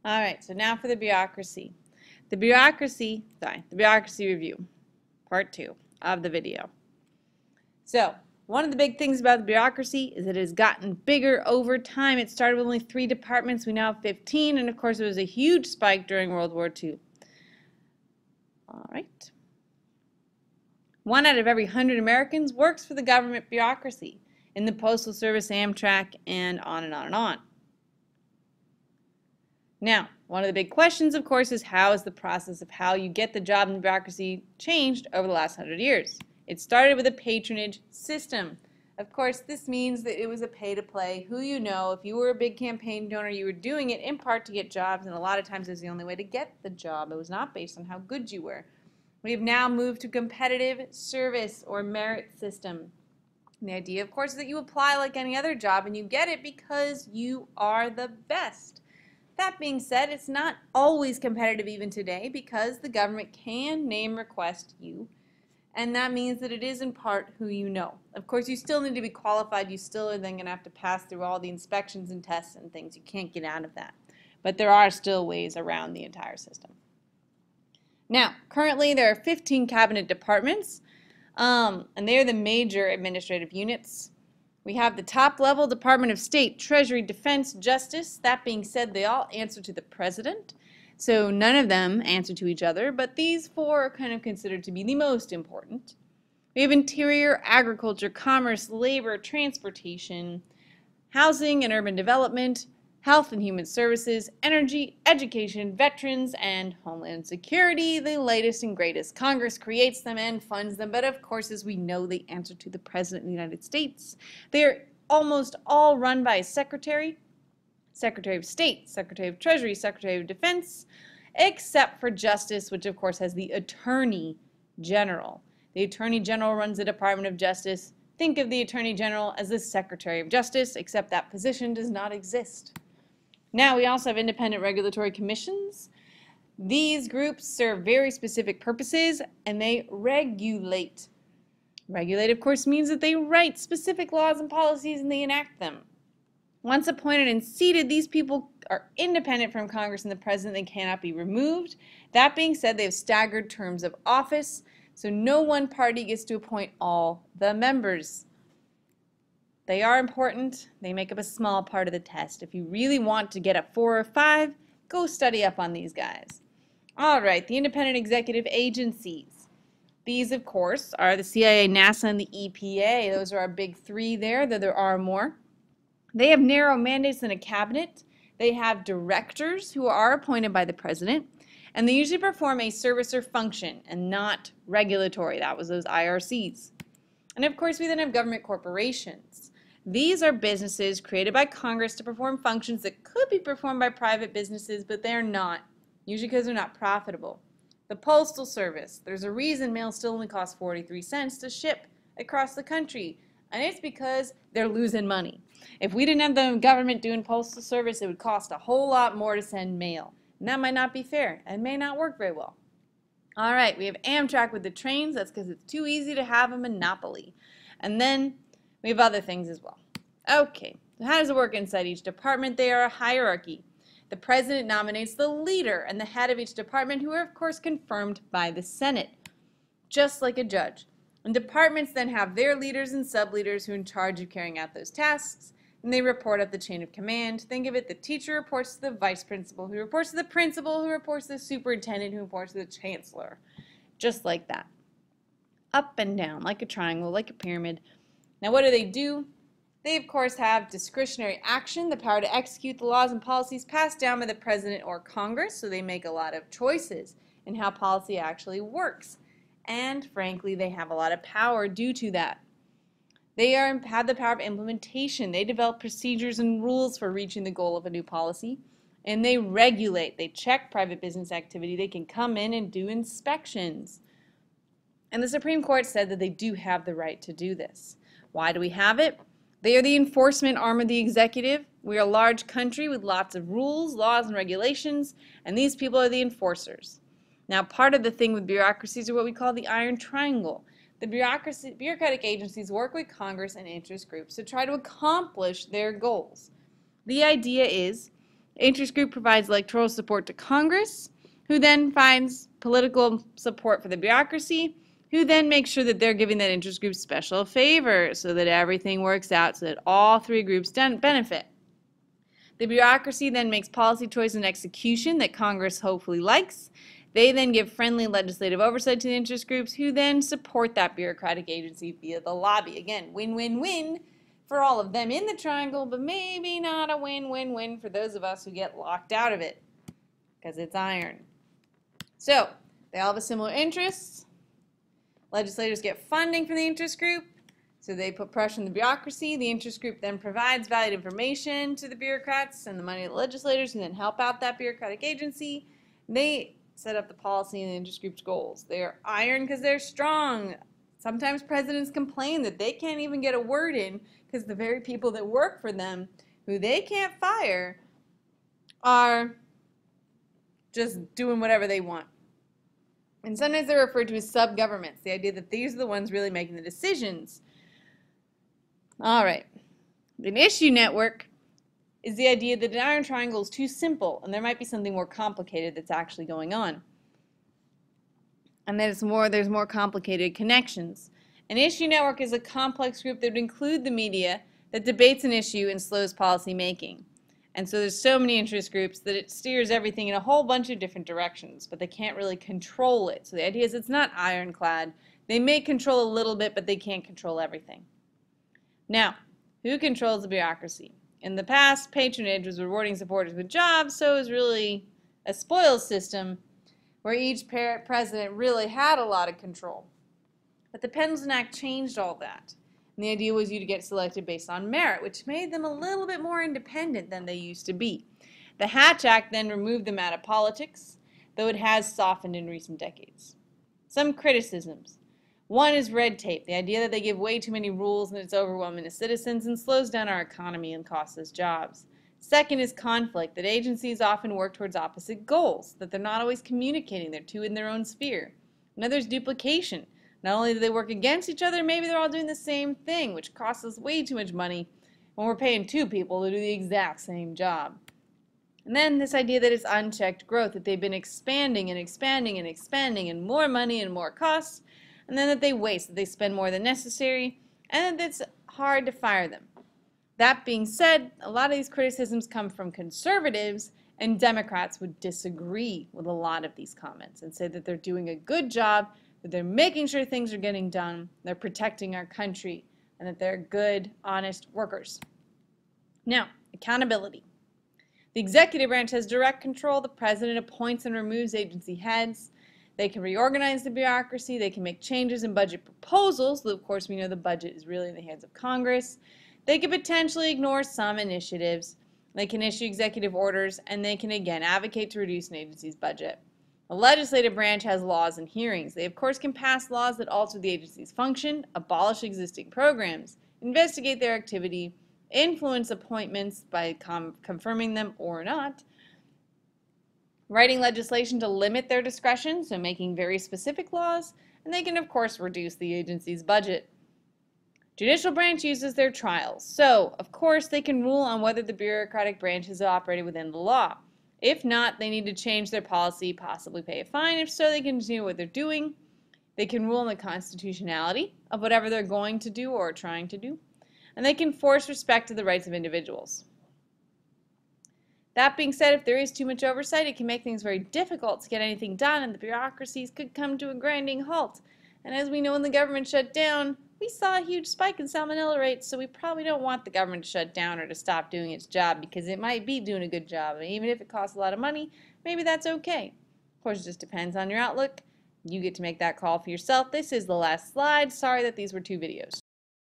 All right, so now for the bureaucracy. The bureaucracy review, part 2 of the video. So, one of the big things about the bureaucracy is that it has gotten bigger over time. It started with only 3 departments. We now have 15, and of course, it was a huge spike during World War II. All right. 1 out of every 100 Americans works for the government bureaucracy, in the Postal Service, Amtrak, and on and on and on. Now, one of the big questions, of course, is how is the process of how you get the job in the bureaucracy changed over the last 100 years? It started with a patronage system. Of course, this means that it was a pay-to-play, who you know. If you were a big campaign donor, you were doing it in part to get jobs, and a lot of times it was the only way to get the job. It was not based on how good you were. We have now moved to competitive service or merit system. And the idea, of course, is that you apply like any other job, and you get it because you are the best. That being said, it's not always competitive even today because the government can name request you, and that means that it is in part who you know. Of course, you still need to be qualified. You still are then going to have to pass through all the inspections and tests and things. You can't get out of that. But there are still ways around the entire system. Now, currently there are 15 cabinet departments, and they are the major administrative units. We have the top level, Department of State, Treasury, Defense, Justice. That being said, they all answer to the President. So none of them answer to each other, but these 4 are kind of considered to be the most important. We have Interior, Agriculture, Commerce, Labor, Transportation, Housing and Urban Development, Health and Human Services, Energy, Education, Veterans, and Homeland Security, the latest and greatest. Congress creates them and funds them, but of course, as we know, they answer to the President of the United States. They are almost all run by a Secretary, Secretary of State, Secretary of Treasury, Secretary of Defense, except for Justice, which of course has the Attorney General. The Attorney General runs the Department of Justice. Think of the Attorney General as the Secretary of Justice, except that position does not exist. Now we also have independent regulatory commissions. These groups serve very specific purposes and they regulate. Regulate, of course, means that they write specific laws and policies and they enact them. Once appointed and seated, these people are independent from Congress and the President. They cannot be removed. That being said, they have staggered terms of office, so no one party gets to appoint all the members. They are important. They make up a small part of the test. If you really want to get a 4 or 5, go study up on these guys. All right, the independent executive agencies. These, of course, are the CIA, NASA, and the EPA. Those are our big 3 there, though there are more. They have narrow mandates in a cabinet. They have directors who are appointed by the President, and they usually perform a service or function and not regulatory. That was those IRCs. And of course, we then have government corporations. These are businesses created by Congress to perform functions that could be performed by private businesses, but they're not, usually because they're not profitable. The Postal Service, there's a reason mail still only costs 43 cents to ship across the country, and it's because they're losing money. If we didn't have the government doing Postal Service, it would cost a whole lot more to send mail, and that might not be fair and may not work very well. All right, we have Amtrak with the trains. That's because it's too easy to have a monopoly. And then we have other things as well. Okay, so how does it work inside each department? They are a hierarchy. The President nominates the leader and the head of each department, who are, of course, confirmed by the Senate, just like a judge. And departments then have their leaders and sub-leaders who are in charge of carrying out those tasks, and they report up the chain of command. Think of it, the teacher reports to the vice principal, who reports to the principal, who reports to the superintendent, who reports to the chancellor. Just like that. Up and down, like a triangle, like a pyramid. Now what do? They, of course, have discretionary action, the power to execute the laws and policies passed down by the President or Congress, so they make a lot of choices in how policy actually works. And, frankly, they have a lot of power due to that. They have the power of implementation. They develop procedures and rules for reaching the goal of a new policy. And they regulate. They check private business activity. They can come in and do inspections. And the Supreme Court said that they do have the right to do this. Why do we have it? They are the enforcement arm of the executive. We are a large country with lots of rules, laws, and regulations, and these people are the enforcers. Now, part of the thing with bureaucracies are what we call the iron triangle. The bureaucratic agencies work with Congress and interest groups to try to accomplish their goals. The idea is The interest group provides electoral support to Congress, who then finds political support for the bureaucracy, who then makes sure that they're giving that interest group special favors so that everything works out so that all three groups benefit. The bureaucracy then makes policy choice and execution that Congress hopefully likes. They then give friendly legislative oversight to the interest groups, who then support that bureaucratic agency via the lobby. Again, win-win-win for all of them in the triangle, but maybe not a win-win-win for those of us who get locked out of it, because it's iron. So, they all have a similar interests. Legislators get funding from the interest group, so they put pressure on the bureaucracy. The interest group then provides valued information to the bureaucrats and the money to the legislators, who then help out that bureaucratic agency. They set up the policy and the interest group's goals. They're iron because they're strong. Sometimes presidents complain that they can't even get a word in because the very people that work for them, who they can't fire, are just doing whatever they want. And sometimes they're referred to as sub-governments, the idea that these are the ones really making the decisions. All right. An issue network is the idea that an iron triangle is too simple and there might be something more complicated that's actually going on. And there's more complicated connections. An issue network is a complex group that would include the media that debates an issue and slows policy making. And so there's so many interest groups that it steers everything in a whole bunch of different directions, but they can't really control it. So the idea is it's not ironclad. They may control a little bit, but they can't control everything. Now, who controls the bureaucracy? In the past, patronage was rewarding supporters with jobs, so it was really a spoils system where each president really had a lot of control. But the Pendleton Act changed all that. And the idea was you to get selected based on merit, which made them a little bit more independent than they used to be. The Hatch Act then removed them out of politics, though it has softened in recent decades. Some criticisms. One is red tape, the idea that they give way too many rules and it's overwhelming to citizens and slows down our economy and costs us jobs. Second is conflict, that agencies often work towards opposite goals, that they're not always communicating, they're two in their own sphere. Another is duplication. Not only do they work against each other, maybe they're all doing the same thing, which costs us way too much money when we're paying two people to do the exact same job. And then this idea that it's unchecked growth, that they've been expanding and expanding and expanding and more money and more costs, and then that they waste, that they spend more than necessary, and that it's hard to fire them. That being said, a lot of these criticisms come from conservatives, and Democrats would disagree with a lot of these comments and say that they're doing a good job, that they're making sure things are getting done, they're protecting our country, and that they're good, honest workers. Now, accountability. The executive branch has direct control. The president appoints and removes agency heads. They can reorganize the bureaucracy. They can make changes in budget proposals, though of course we know the budget is really in the hands of Congress. They can potentially ignore some initiatives. They can issue executive orders, and they can again advocate to reduce an agency's budget. The legislative branch has laws and hearings. They, of course, can pass laws that alter the agency's function, abolish existing programs, investigate their activity, influence appointments by confirming them or not, writing legislation to limit their discretion, so making very specific laws, and they can, of course, reduce the agency's budget. Judicial branch uses their trials. So, of course, they can rule on whether the bureaucratic branch has operated within the law. If not, they need to change their policy, possibly pay a fine. If so, they can continue what they're doing. They can rule on the constitutionality of whatever they're going to do or trying to do. And they can force respect to the rights of individuals. That being said, if there is too much oversight, it can make things very difficult to get anything done, and the bureaucracies could come to a grinding halt. And as we know, when the government shut down, we saw a huge spike in salmonella rates, so we probably don't want the government to shut down or to stop doing its job, because it might be doing a good job. And even if it costs a lot of money, maybe that's okay. Of course, it just depends on your outlook. You get to make that call for yourself. This is the last slide. Sorry that these were 2 videos.